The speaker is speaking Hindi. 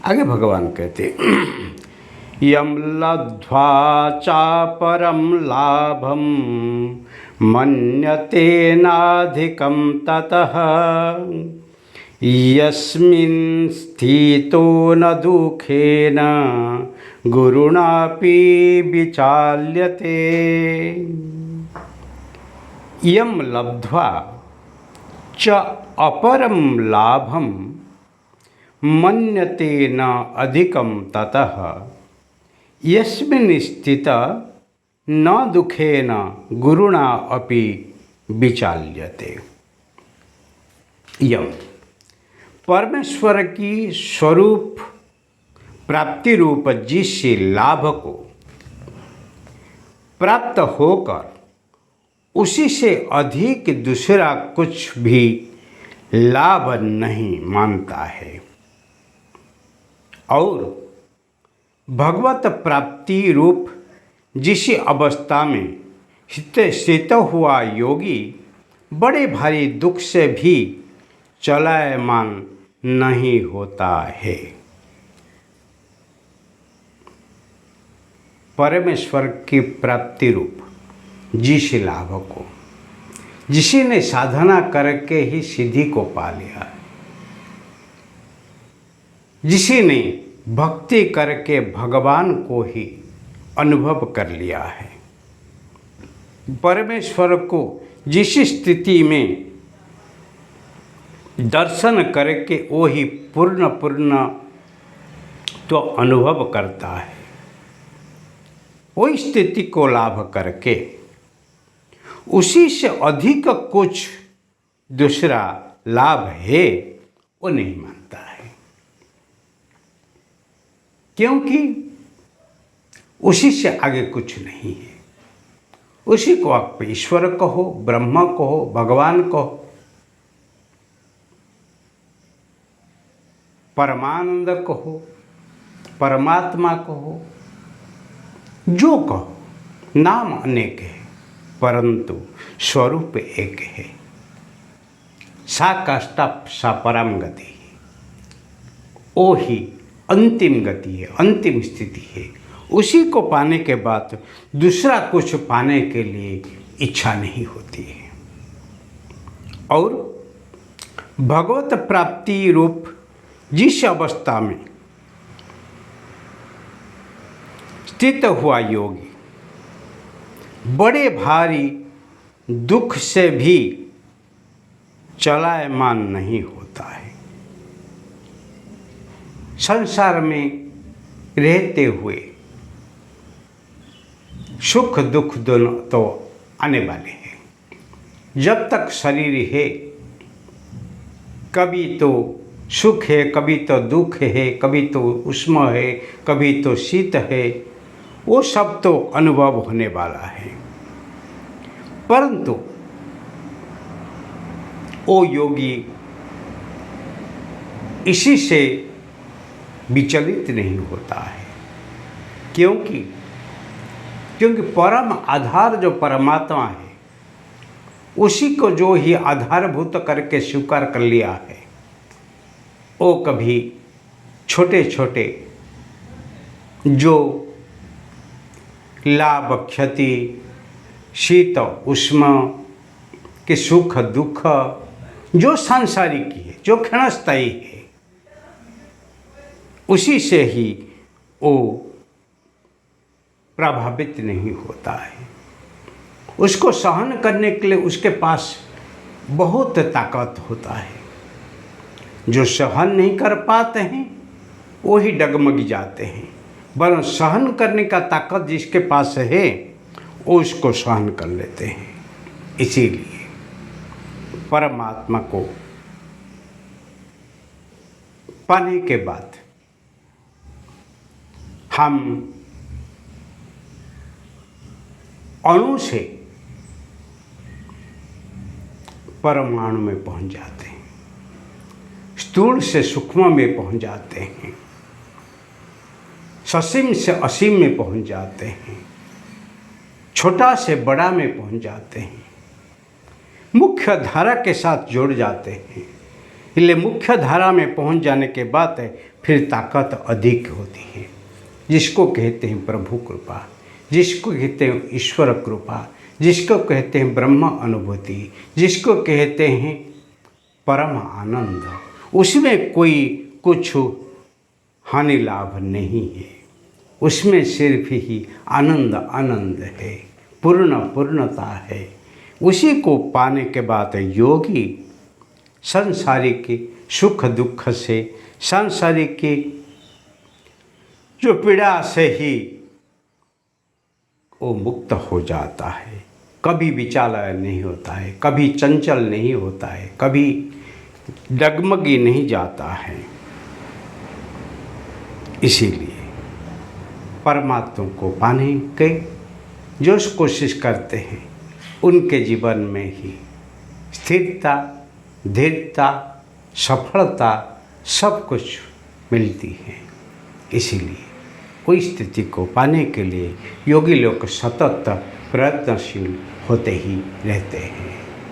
आगे भगवान कहते यम लब्ध्वा चापरम लाभम मन्यते नाधिकं ततः यस्मिन् स्थितो न दुखेन गुरुणापि विचाल्यते। यम लब्ध्वा च अपरम लाभम मन्यते न अधिकं ततः यस्मिन् स्थित न दुखेन गुरुणा अपि विचाल्यते। यम परमेश्वर की स्वरूप प्राप्ति रूप जिस लाभ को प्राप्त होकर उसी से अधिक दूसरा कुछ भी लाभ नहीं मानता है और भगवत प्राप्ति रूप जिस अवस्था में स्थित हुआ योगी बड़े भारी दुख से भी चलायमान नहीं होता है। परमेश्वर की प्राप्ति रूप जिस लाभ को जिसी ने साधना करके ही सिद्धि को पा लिया है, जिसी ने भक्ति करके भगवान को ही अनुभव कर लिया है, परमेश्वर को जिस स्थिति में दर्शन करके वो ही पूर्ण तो अनुभव करता है, वो स्थिति को लाभ करके उसी से अधिक कुछ दूसरा लाभ है वो नहीं मानता है, क्योंकि उसी से आगे कुछ नहीं है। उसी को आप ईश्वर कहो, ब्रह्मा कहो, भगवान कहो, परमानंद कहो, परमात्मा कहो, जो कहो, नाम अनेक है परंतु स्वरूप एक है। सा काष्ठा सा परम गति है, वो ही अंतिम गति है, अंतिम स्थिति है। उसी को पाने के बाद दूसरा कुछ पाने के लिए इच्छा नहीं होती है। और भगवत प्राप्ति रूप जिस अवस्था में स्थित हुआ योगी बड़े भारी दुख से भी चलायमान नहीं होता है। संसार में रहते हुए सुख दुख दोनों तो आने वाले हैं। जब तक शरीर है कभी तो सुख है, कभी तो दुख है, कभी तो उष्मा है, कभी तो शीत है, वो सब तो अनुभव होने वाला है। परंतु वो योगी इसी से विचलित नहीं होता है, क्योंकि परम आधार जो परमात्मा है उसी को जो ही आधारभूत करके स्वीकार कर लिया है, वो कभी छोटे छोटे जो लाभ क्षति शीत उष्मा के सुख दुख जो सांसारिक है, जो क्षणस्थायी है, उसी से ही वो प्रभावित नहीं होता है। उसको सहन करने के लिए उसके पास बहुत ताकत होता है। जो सहन नहीं कर पाते हैं वो ही डगमग जाते हैं, वरन सहन करने का ताकत जिसके पास है वो उसको सहन कर लेते हैं। इसीलिए परमात्मा को पाने के बाद हम अणु से परमाणु में पहुंच जाते हैं, स्थूल से सूक्ष्म में पहुंच जाते हैं, ससीम से असीम में पहुंच जाते हैं, छोटा से बड़ा में पहुंच जाते हैं, मुख्य धारा के साथ जुड़ जाते हैं। इसलिए मुख्य धारा में पहुंच जाने के बाद फिर ताकत अधिक होती है, जिसको कहते हैं प्रभु कृपा, जिसको कहते हैं ईश्वर कृपा, जिसको कहते हैं ब्रह्म अनुभूति, जिसको कहते हैं परम आनंद। उसमें कोई कुछ हानि लाभ नहीं है, उसमें सिर्फ ही आनंद आनंद है, पूर्णता है। उसी को पाने के बाद योगी सांसारिक सुख दुख से, सांसारिक जो पीड़ा से ही वो मुक्त हो जाता है। कभी विचालय नहीं होता है, कभी चंचल नहीं होता है, कभी डगमगी नहीं जाता है। इसीलिए परमात्मा को पाने के जो कोशिश करते हैं उनके जीवन में ही स्थिरता, धीरता, सफलता सब कुछ मिलती है। इसीलिए कोई स्थिति को पाने के लिए योगी लोग सतत प्रयत्नशील होते ही रहते हैं।